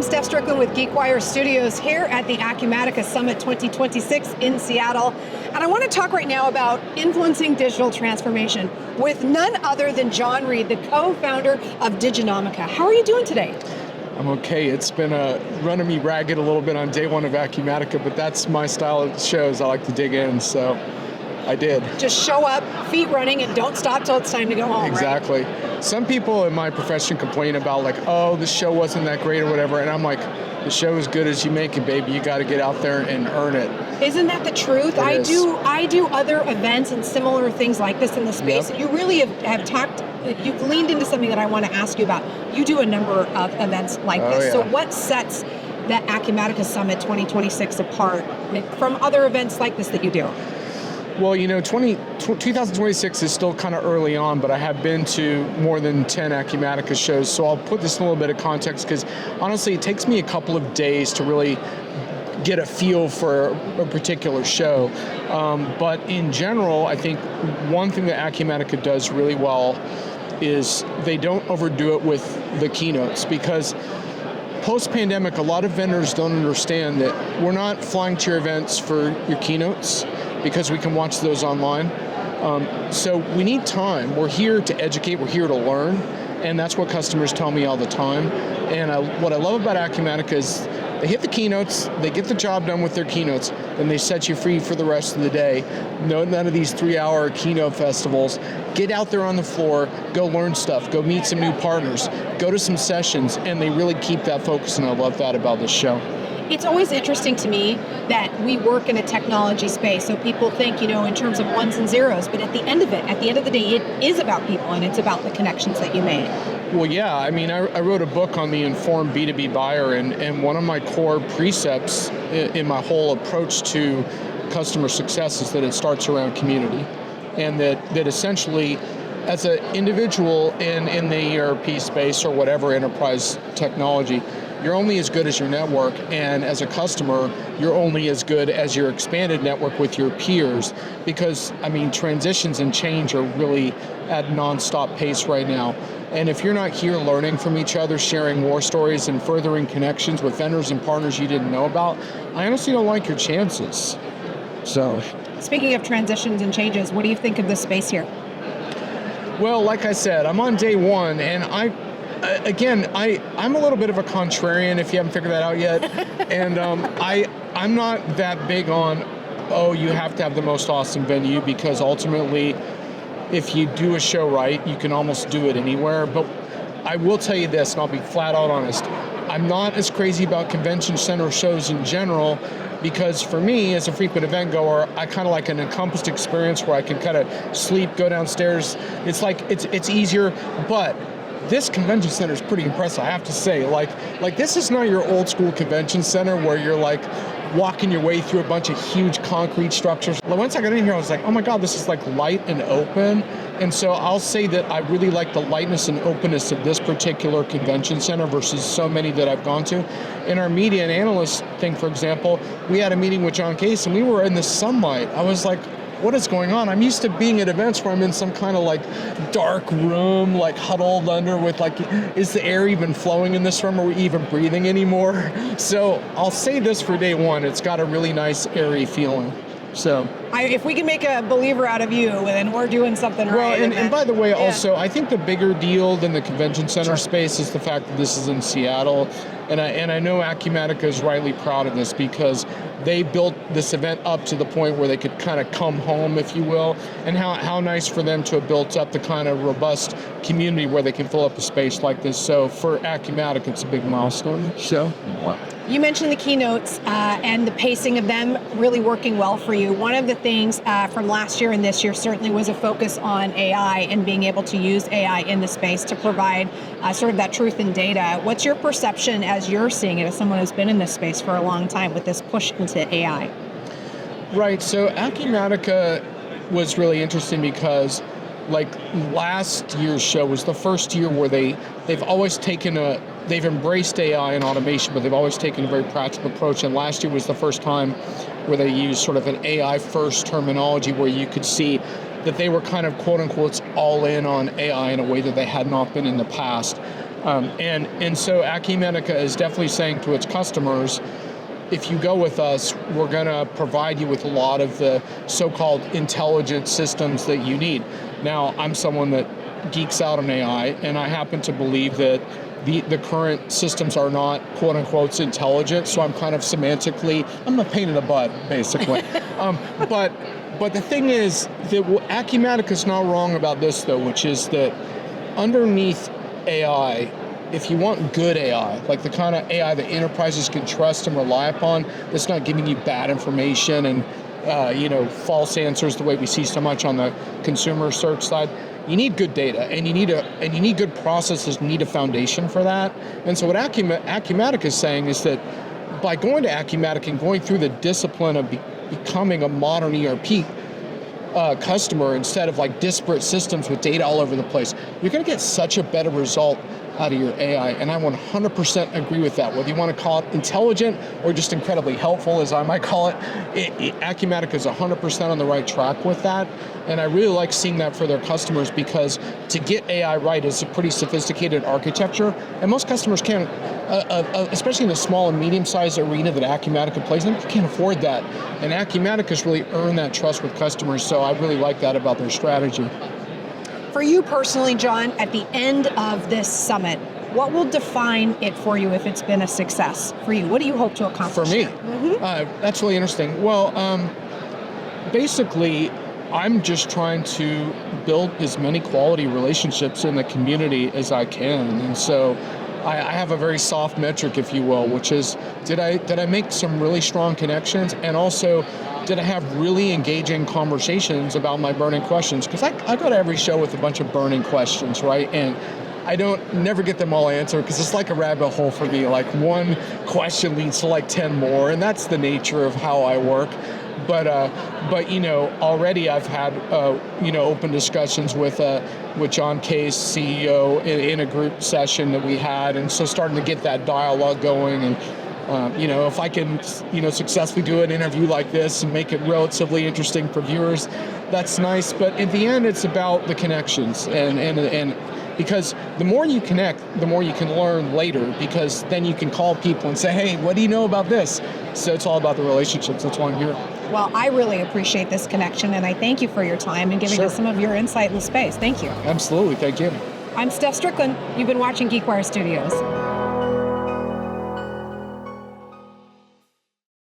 I'm Steph Strickland with GeekWire Studios here at the Acumatica Summit 2026 in Seattle. And I want to talk right now about influencing digital transformation with none other than John Reed, the co-founder of Diginomica. How are you doing today? I'm okay. It's been running me ragged a little bit on day one of Acumatica, but that's my style of shows. I like to dig in, so I did. Just show up, feet running, and don't stop till it's time to go home, Exactly. Right? Some people in my profession complain about like, oh, the show wasn't that great or whatever, and I'm like, the show is good as you make it, baby. You got to get out there and earn it. Isn't that the truth? I do other events and similar things like this in the space. Yep. You really you've leaned into something that I want to ask you about. You do a number of events like this. Yeah. So what sets that Acumatica Summit 2026 apart from other events like this that you do? Well, 2026 is still kind of early on, but I have been to more than 10 Acumatica shows, so I'll put this in a little bit of context because honestly, it takes me a couple of days to really get a feel for a particular show. But in general, I think one thing that Acumatica does really well is they don't overdo it with the keynotes, because post-pandemic, a lot of vendors don't understand that we're not flying to your events for your keynotes, because we can watch those online. So we need time. We're here to educate, we're here to learn, and that's what customers tell me all the time. And what I love about Acumatica is they hit the keynotes, they get the job done with their keynotes, then they set you free for the rest of the day. None of these 3-hour keynote festivals. Get out there on the floor, go learn stuff, go meet some new partners, go to some sessions, and they really keep that focus, and I love that about this show. It's always interesting to me that we work in a technology space, so people think, in terms of ones and zeros, but at the end of the day, it is about people, and it's about the connections that you made. Well, yeah, I wrote a book on the informed B2B buyer, and one of my core precepts in my whole approach to customer success is that it starts around community, and that essentially, as an individual in the ERP space or whatever enterprise technology, you're only as good as your network, and as a customer, you're only as good as your expanded network with your peers, because, transitions and change are really at nonstop pace right now. And if you're not here learning from each other, sharing war stories, and furthering connections with vendors and partners you didn't know about, I honestly don't like your chances. So. Speaking of transitions and changes, what do you think of this space here? Well, like I said, I'm on day one, and I'm a little bit of a contrarian, if you haven't figured that out yet. And I'm not that big on, you have to have the most awesome venue, because ultimately, if you do a show right, you can almost do it anywhere. But I will tell you this, and I'll be flat out honest, I'm not as crazy about convention center shows in general, because for me, as a frequent event goer, I kind of like an encompassed experience where I can kind of sleep, go downstairs. It's like, it's easier, but this convention center is pretty impressive, I have to say. Like this is not your old school convention center where you're like walking your way through a bunch of huge concrete structures. Once I got in here, I was like, oh my God, this is like light and open. And so I'll say that I really like the lightness and openness of this particular convention center versus so many that I've gone to. In our media and analyst thing, for example, we had a meeting with John Case, and we were in the sunlight. I was like, what is going on? I'm used to being at events where I'm in some kind of like dark room, like huddled under with like, is the air even flowing in this room? Are we even breathing anymore? So I'll say this for day one, it's got a really nice airy feeling. So if we can make a believer out of you, then we're doing something right. Well, and by the way, also, I think the bigger deal than the convention center space is the fact that this is in Seattle. And I know Acumatica is rightly proud of this, because they built this event up to the point where they could kind of come home, if you will, and how nice for them to have built up the kind of robust community where they can fill up a space like this. So for Acumatica, it's a big milestone. So, wow. You mentioned the keynotes and the pacing of them really working well for you. One of the things from last year and this year certainly was a focus on AI and being able to use AI in the space to provide sort of that truth in data. What's your perception as you're seeing it, as someone who's been in this space for a long time with this push into AI? Right, so Acumatica was really interesting because like last year's show was the first year where they've always taken they've embraced AI and automation, but they've always taken a very practical approach. And last year was the first time where they used sort of an AI first terminology where you could see that they were kind of quote unquote all in on AI in a way that they had not been in the past. And so Acumatica is definitely saying to its customers, if you go with us, we're going to provide you with a lot of the so-called intelligent systems that you need. Now, I'm someone that geeks out on AI, and I happen to believe that the current systems are not quote unquote intelligent, so I'm kind of semantically, I'm a pain in the butt, basically. But the thing is that Acumatica is not wrong about this though, which is that underneath AI, if you want good AI, like the kind of AI that enterprises can trust and rely upon, that's not giving you bad information and false answers the way we see so much on the consumer search side, you need good data, and you need good processes, you need a foundation for that. And so what Acumatica is saying is that by going to Acumatica and going through the discipline of becoming a modern ERP customer instead of like disparate systems with data all over the place, you're going to get such a better result out of your AI, and I 100% agree with that. Whether you want to call it intelligent or just incredibly helpful, as I might call it, Acumatica is 100% on the right track with that, and I really like seeing that for their customers, because to get AI right is a pretty sophisticated architecture, and most customers can't, especially in the small and medium-sized arena that Acumatica plays in, can't afford that, and Acumatica's really earned that trust with customers, so I really like that about their strategy. For you personally, John, at the end of this summit, what will define it for you if it's been a success for you? What do you hope to accomplish? For me? That's really interesting. Well, basically, I'm just trying to build as many quality relationships in the community as I can. And so I have a very soft metric, if you will, which is, did I make some really strong connections? And also, did I have really engaging conversations about my burning questions? Because I go to every show with a bunch of burning questions, right? And I never get them all answered, because it's like a rabbit hole for me. Like one question leads to like 10 more, and that's the nature of how I work. But already I've had open discussions with John Case, CEO, in a group session that we had, and so starting to get that dialogue going. And if I can, successfully do an interview like this and make it relatively interesting for viewers, that's nice. But at the end, it's about the connections, and because the more you connect, the more you can learn later, because then you can call people and say, hey, what do you know about this? So it's all about the relationships. That's why I'm here. Well, I really appreciate this connection, and I thank you for your time and giving us some of your insight in the space. Thank you. Absolutely. Thank you. I'm Steph Strickland. You've been watching GeekWire Studios.